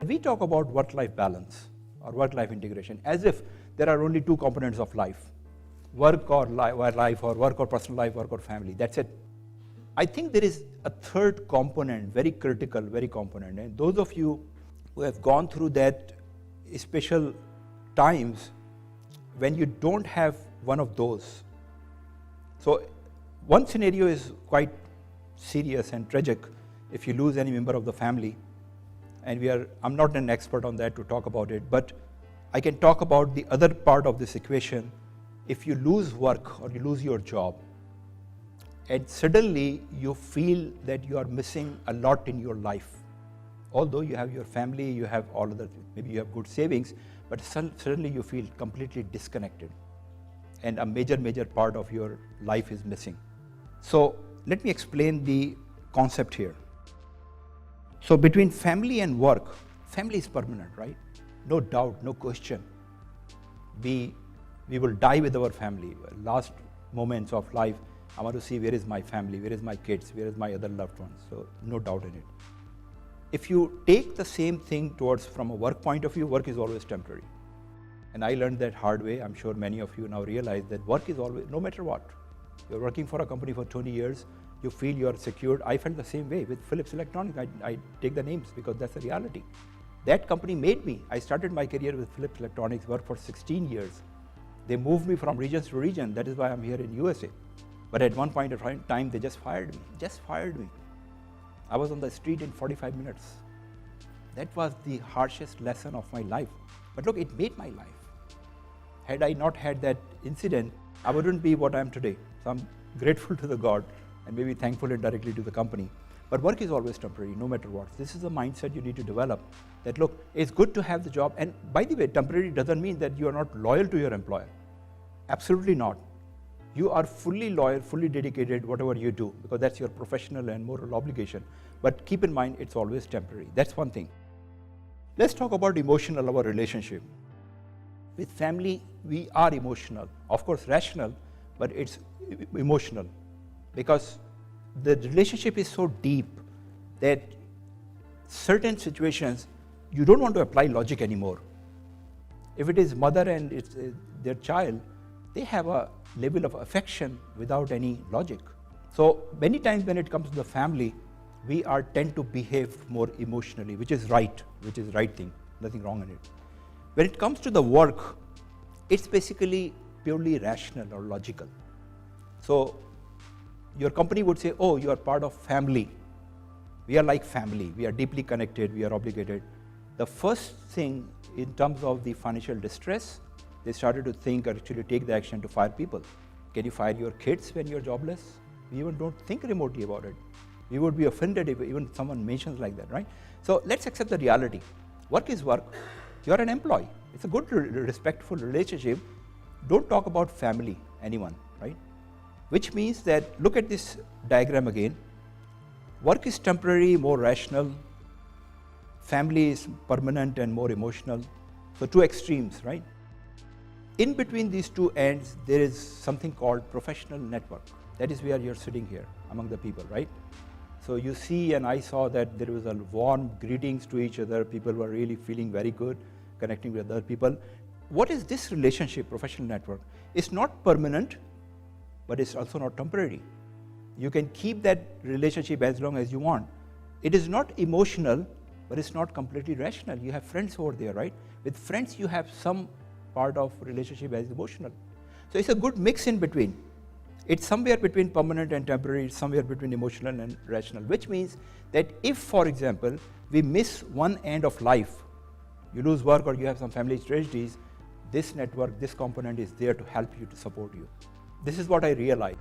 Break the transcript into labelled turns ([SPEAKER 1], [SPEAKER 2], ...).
[SPEAKER 1] we talk about work-life balance or work-life integration as if there are only two components of life, work or life, or work or personal life, work or family, that's it. I think there is a third component, very critical, very component, and those of you who have gone through that special times when you don't have one of those. So one scenario is quite serious and tragic if you lose any member of the family, and I'm not an expert on that to talk about it, but I can talk about the other part of this equation. If you lose work or you lose your job, and suddenly you feel that you are missing a lot in your life. Although you have your family, you have all other, maybe you have good savings, but suddenly you feel completely disconnected and a major part of your life is missing. So let me explain the concept here. So between family and work, family is permanent, right? No doubt, no question. We will die with our family. Last moments of life, I want to see where is my family, where is my kids, where is my other loved ones. So no doubt in it. If you take the same thing towards from a work point of view, work is always temporary. And I learned that hard way. I'm sure many of you now realize that work is always, no matter what. You're working for a company for 20 years, you feel you're secured. I felt the same way with Philips Electronics. I take the names because that's the reality. That company made me. I started my career with Philips Electronics, worked for 16 years. They moved me from regions to region. That is why I'm here in USA. But at one point of time, they just fired me. I was on the street in 45 minutes. That was the harshest lesson of my life. But look, it made my life. Had I not had that incident, I wouldn't be what I am today. So I'm grateful to the God and maybe thankful indirectly to the company. But work is always temporary, no matter what. This is a mindset you need to develop, that look, it's good to have the job. And by the way, temporary doesn't mean that you are not loyal to your employer. Absolutely not. You are fully loyal, fully dedicated, whatever you do, because that's your professional and moral obligation. But keep in mind, it's always temporary. That's one thing. Let's talk about emotional, our relationship. With family, we are emotional. Of course, rational, but it's emotional. Because the relationship is so deep that certain situations, you don't want to apply logic anymore. If it is mother and it's their child, they have a level of affection without any logic. So many times when it comes to the family, we tend to behave more emotionally, which is right thing, nothing wrong in it. When it comes to the work, it's basically purely rational or logical. So your company would say, oh, you are part of family. We are like family. We are deeply connected. We are obligated. The first thing in terms of the financial distress, they started to think or actually take the action to fire people. Can you fire your kids when you're jobless? We even don't think remotely about it. We would be offended if even someone mentions like that, right? So let's accept the reality. Work is work. You're an employee. It's a good, respectful relationship. Don't talk about family, anyone, right? Which means that, look at this diagram again. Work is temporary, more rational. Family is permanent and more emotional. So two extremes, right? In between these two ends, there is something called professional network. That is where you're sitting here among the people, right? So you see, and I saw that there was a warm greetings to each other. People were really feeling very good, connecting with other people. What is this relationship, professional network? It's not permanent, but it's also not temporary. You can keep that relationship as long as you want. It is not emotional, but it's not completely rational. You have friends over there, right? With friends, you have some part of relationship as emotional. So it's a good mix in between. It's somewhere between permanent and temporary, it's somewhere between emotional and rational, which means that if, for example, we miss one end of life, you lose work or you have some family tragedies, this network, this component is there to help you, to support you. This is what I realized.